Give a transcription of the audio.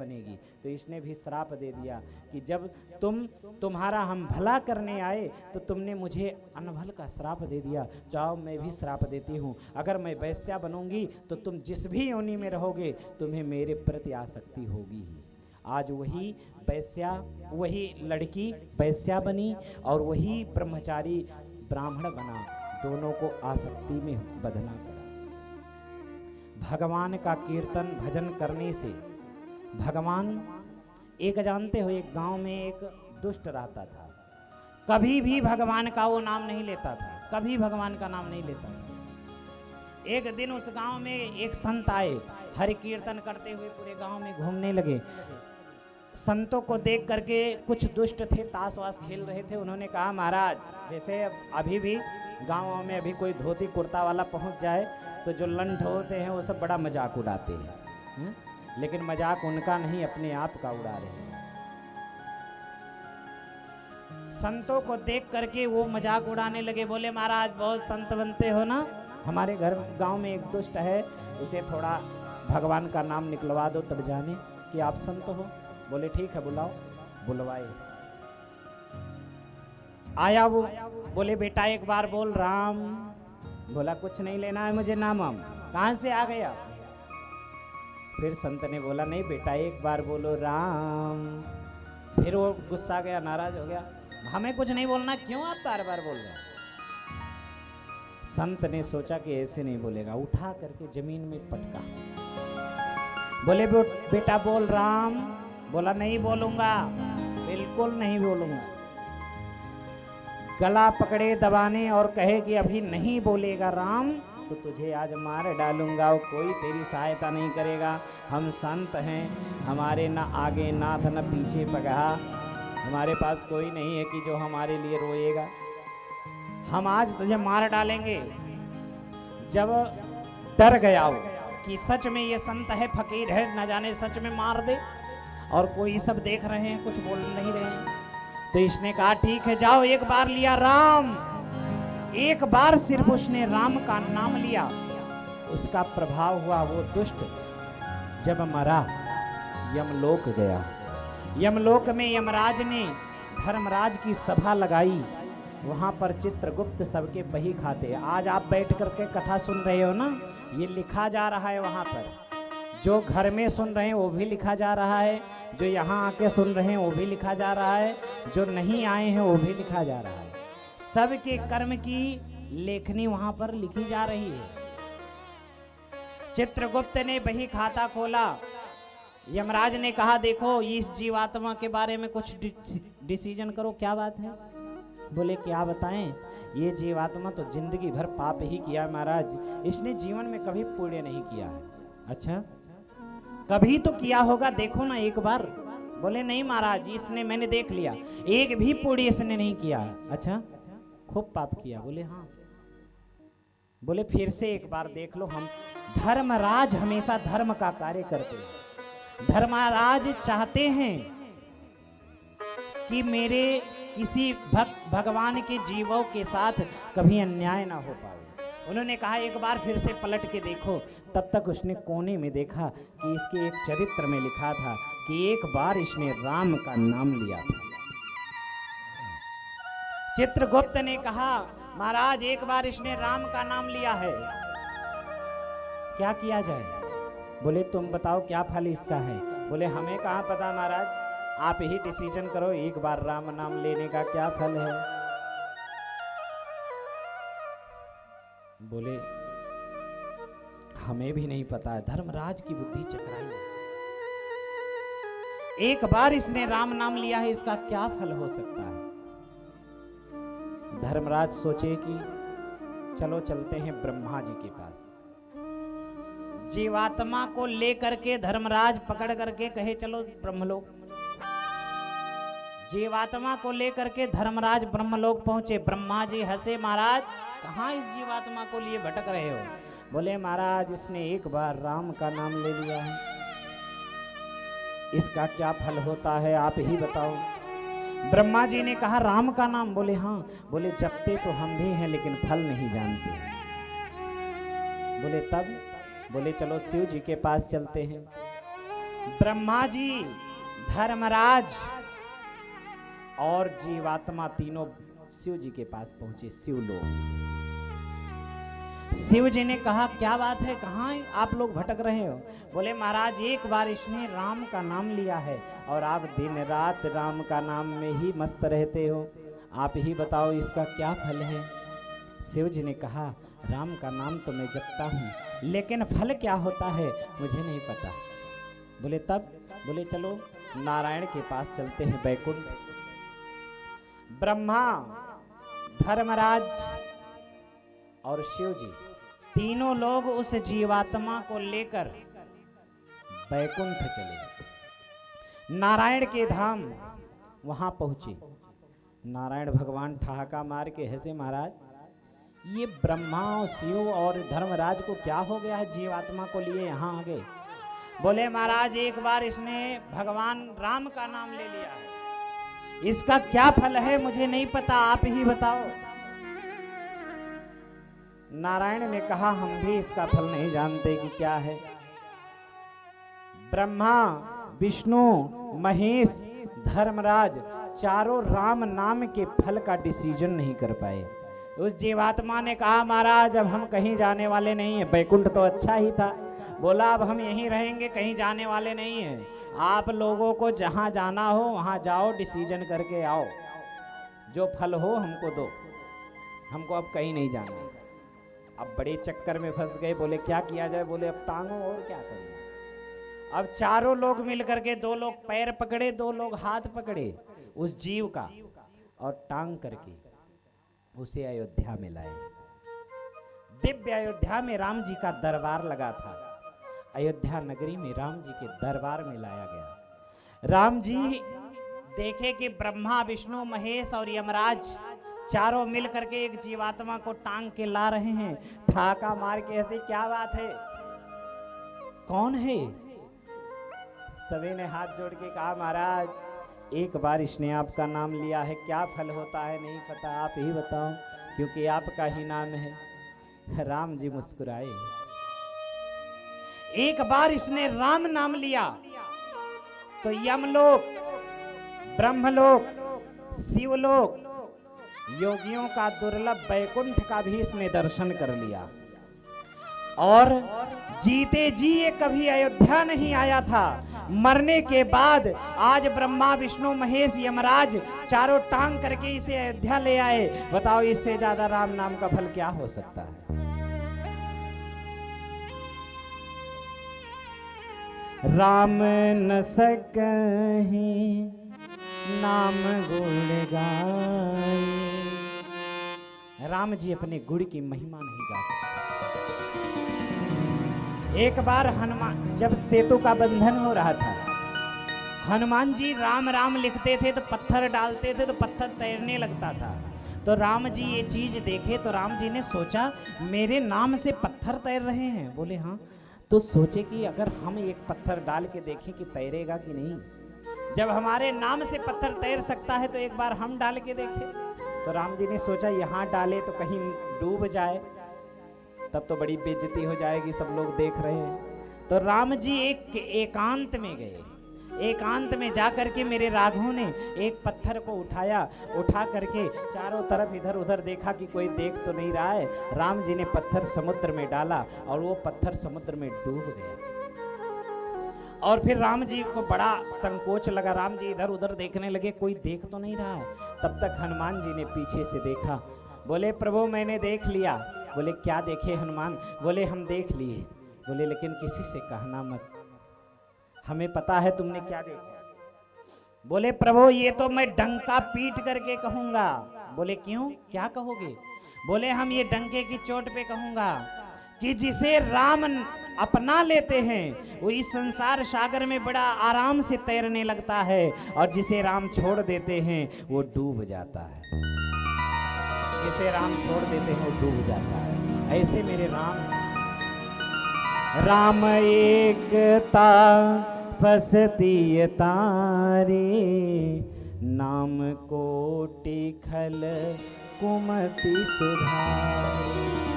बनेगी। तो इसने भी श्राप दे दिया कि जब तुम्हारा हम भला करने आए तो तुमने मुझे अनभल का श्राप दे दिया। जाओ मैं भी श्राप देती हूँ, अगर मैं वैश्या बनूंगी तो तुम जिस भी योनि में रहोगे तुम्हें मेरे प्रति आसक्ति होगी ही। आज वही वैश्या, वही लड़की वैश्या बनी और वही ब्रह्मचारी ब्राह्मण बना, दोनों को आसक्ति में बंधना पड़ा। भगवान का कीर्तन भजन करने से भगवान, एक जानते हो एक गांव में एक दुष्ट रहता था, कभी भी भगवान का वो नाम नहीं लेता था, कभी भगवान का नाम नहीं लेता था। एक दिन उस गांव में एक संत आए, हरि कीर्तन करते हुए पूरे गांव में घूमने लगे। संतों को देख करके कुछ दुष्ट थे, ताश वाश खेल रहे थे। उन्होंने कहा महाराज, जैसे अभी भी गाँव में अभी कोई धोती कुर्ता वाला पहुंच जाए तो जो लंठ होते हैं वो सब बड़ा मजाक उड़ाते हैं, लेकिन मजाक उनका नहीं, अपने आप का उड़ा रहे हैं। संतों को देख करके वो मजाक उड़ाने लगे, बोले महाराज बहुत संत बनते हो ना, हमारे घर गांव में एक दुष्ट है, उसे थोड़ा भगवान का नाम निकलवा दो तब जाने कि आप संत हो। बोले ठीक है बुलाओ। बुलवाए, आया वो, बोले बेटा एक बार बोल राम। बोला कुछ नहीं लेना है मुझे नाम, कहां से आ गया? फिर संत ने बोला नहीं बेटा एक बार बोलो राम। फिर वो गुस्सा गया, नाराज हो गया, हमें कुछ नहीं बोलना, क्यों आप बार बार बोल रहे? संत ने सोचा कि ऐसे नहीं बोलेगा, उठा करके जमीन में पटका। बोले बेटा बोल राम। बोला नहीं बोलूंगा, बिल्कुल नहीं बोलूंगा। गला पकड़े दबाने और कहे कि अभी नहीं बोलेगा राम तो तुझे आज मार डालूंगा, कोई तेरी सहायता नहीं करेगा। हम संत हैं, हमारे ना आगे नाथ न पीछे पगहा, हमारे पास कोई नहीं है कि जो हमारे लिए रोएगा। हम आज तुझे मार डालेंगे। जब डर गया वो कि सच में ये संत है, फकीर है, न जाने सच में मार दे, और कोई सब देख रहे हैं, कुछ बोल नहीं रहे हैं, तो इसने कहा ठीक है जाओ। एक बार लिया राम, एक बार सिर्फ उसने राम का नाम लिया, उसका प्रभाव हुआ। वो दुष्ट जब मरा यमलोक गया। यमलोक में यमराज ने धर्मराज की सभा लगाई, वहां पर चित्रगुप्त सबके बही खाते। आज आप बैठ करके कथा सुन रहे हो ना, ये लिखा जा रहा है वहां पर। जो घर में सुन रहे हैं वो भी लिखा जा रहा है, जो यहाँ आके सुन रहे हैं वो भी लिखा जा रहा है, जो नहीं आए हैं वो भी लिखा जा रहा है। सबके कर्म की लेखनी वहां पर लिखी जा रही है। चित्रगुप्त ने बही खाता खोला। यमराज ने कहा देखो इस जीवात्मा के बारे में कुछ डिसीजन करो, क्या बात है? बोले क्या बताएं, ये जीवात्मा तो जिंदगी भर पाप ही किया महाराज, इसने जीवन में कभी पुण्य नहीं किया है। अच्छा कभी तो किया होगा, देखो ना एक बार। बोले नहीं महाराज, इसने मैंने देख लिया, एक भी पुण्य इसने नहीं किया। अच्छा खूब पाप किया? बोले हाँ। बोले फिर से एक बार देख लो। हम धर्मराज हमेशा धर्म का कार्य करते हैं। धर्मराज चाहते हैं कि मेरे किसी भगवान के जीवों के साथ कभी अन्याय ना हो पाए। उन्होंने कहा एक बार फिर से पलट के देखो। तब तक उसने कोने में देखा कि इसके एक चरित्र में लिखा था कि एक बार इसने राम का नाम लिया था। चित्रगुप्त ने कहा महाराज एक बार इसने राम का नाम लिया है, क्या किया जाए? बोले तुम बताओ क्या फल इसका है? बोले हमें कहाँ पता महाराज, आप ही डिसीजन करो, एक बार राम नाम लेने का क्या फल है? बोले हमें भी नहीं पता है। धर्मराज की बुद्धि चकराई। एक बार इसने राम नाम लिया है, इसका क्या फल हो सकता है? धर्मराज सोचे कि चलो चलते हैं ब्रह्मा जी के पास। जीवात्मा को लेकर के धर्मराज पकड़ करके कहे चलो ब्रह्मलोक। जीवात्मा को लेकर के धर्मराज ब्रह्मलोक पहुंचे। ब्रह्मा जी हंसे, महाराज कहां इस जीवात्मा को लिए भटक रहे हो? बोले महाराज इसने एक बार राम का नाम ले लिया है, इसका क्या फल होता है आप ही बताओ। ब्रह्मा जी ने कहा राम का नाम? बोले हाँ। बोले जपते तो हम भी हैं लेकिन फल नहीं जानते। बोले तब? बोले चलो शिव जी के पास चलते हैं। ब्रह्मा जी, धर्मराज और जीवात्मा तीनों शिव जी के पास पहुंचे। शिव जी ने कहा क्या बात है, कहाँ आप लोग भटक रहे हो? बोले महाराज एक बार इसने राम का नाम लिया है और आप दिन रात राम का नाम में ही मस्त रहते हो, आप ही बताओ इसका क्या फल है? शिव जी ने कहा राम का नाम तो मैं जपता हूँ, लेकिन फल क्या होता है मुझे नहीं पता। बोले तब? बोले चलो नारायण के पास चलते हैं, बैकुंठ। ब्रह्मा, धर्मराज और शिव जी तीनों लोग उस जीवात्मा को लेकर बैकुंठ चले, नारायण के धाम वहां पहुंचे। नारायण भगवान ठहाका मार के हंसे, महाराज ये ब्रह्मा और शिव और धर्मराज को क्या हो गया है, जीवात्मा को लिए यहाँ आ गए? बोले महाराज एक बार इसने भगवान राम का नाम ले लिया है, इसका क्या फल है मुझे नहीं पता, आप ही बताओ। नारायण ने कहा हम भी इसका फल नहीं जानते कि क्या है। ब्रह्मा, विष्णु, महेश, धर्मराज चारों राम नाम के फल का डिसीजन नहीं कर पाए। उस जीवात्मा ने कहा महाराज अब हम कहीं जाने वाले नहीं है, बैकुंठ तो अच्छा ही था। बोला अब हम यहीं रहेंगे, कहीं जाने वाले नहीं है। आप लोगों को जहां जाना हो वहां जाओ, डिसीजन करके आओ, जो फल हो हमको दो, हमको अब कहीं नहीं जाना। अब बड़े चक्कर में फंस गए। बोले क्या किया जाए? बोले अब टांगो और क्या करें। अब चारों लोग मिल करके, दो लोग पैर पकड़े, दो लोग हाथ पकड़े उस जीव का और टांग करके उसे अयोध्या में लाए। दिव्य अयोध्या में राम जी का दरबार लगा था। अयोध्या नगरी में राम जी के दरबार में लाया गया। राम जी देखे कि ब्रह्मा, विष्णु, महेश और यमराज चारों मिल करके एक जीवात्मा को टांग के ला रहे हैं। ठाका मार के ऐसे क्या बात है, कौन है? सभी ने हाथ जोड़ के कहा महाराज एक बार इसने आपका नाम लिया है, क्या फल होता है नहीं पता, आप ही बताओ, क्योंकि आपका ही नाम है। राम जी मुस्कुराए। एक बार इसने राम नाम लिया तो यमलोक, ब्रह्मलोक, शिवलोक, योगियों का दुर्लभ बैकुंठ का भी इसने दर्शन कर लिया। और जीते जी ये कभी अयोध्या नहीं आया था, मरने के बाद आज ब्रह्मा, विष्णु, महेश, यमराज चारों टांग करके इसे अयोध्या ले आए। बताओ इससे ज्यादा राम नाम का फल क्या हो सकता है? राम न सकहि नाम गुण गाए। राम जी अपने गुण की महिमा नहीं गा सकते। एक बार हनुमान, जब सेतु का बंधन हो रहा था, हनुमान जी राम राम लिखते थे तो पत्थर डालते थे तो पत्थर तैरने लगता था। तो राम जी ये चीज देखे तो राम जी ने सोचा मेरे नाम से पत्थर तैर रहे हैं। बोले हाँ। तो सोचे कि अगर हम एक पत्थर डाल के देखें कि तैरेगा कि नहीं। जब हमारे नाम से पत्थर तैर सकता है तो एक बार हम डाल के देखें। तो राम जी ने सोचा यहाँ डाले तो कहीं डूब जाए, तब तो बड़ी बेइज्जती हो जाएगी, सब लोग देख रहे हैं। तो राम जी एक एकांत में गए। एकांत में जा करके मेरे राघव ने एक पत्थर को उठाया, उठा करके चारों तरफ इधर उधर देखा कि कोई देख तो नहीं रहा है। राम जी ने पत्थर समुद्र में डाला और वो पत्थर समुद्र में डूब गया। और फिर राम जी को बड़ा संकोच लगा, राम जी इधर उधर देखने लगे, कोई देख तो नहीं रहा है। तब तक हनुमान जी ने पीछे से देखा। बोले प्रभु मैंने देख लिया। बोले क्या देखे हनुमान? बोले हम देख लिए। बोले लेकिन किसी से कहना मत, हमें पता है तुमने क्या देखा। बोले प्रभु ये तो मैं डंका पीट करके कहूंगा। बोले क्यों, क्या कहोगे? बोले हम ये डंके की चोट पे कहूंगा कि जिसे राम अपना लेते हैं वो इस संसार सागर में बड़ा आराम से तैरने लगता है, और जिसे राम छोड़ देते हैं वो डूब जाता है। जिसे राम छोड़ देते हैं वो डूब जाता है। ऐसे मेरे राम एकता फसती तारे, नाम कोटि खल कुमति सुधारे।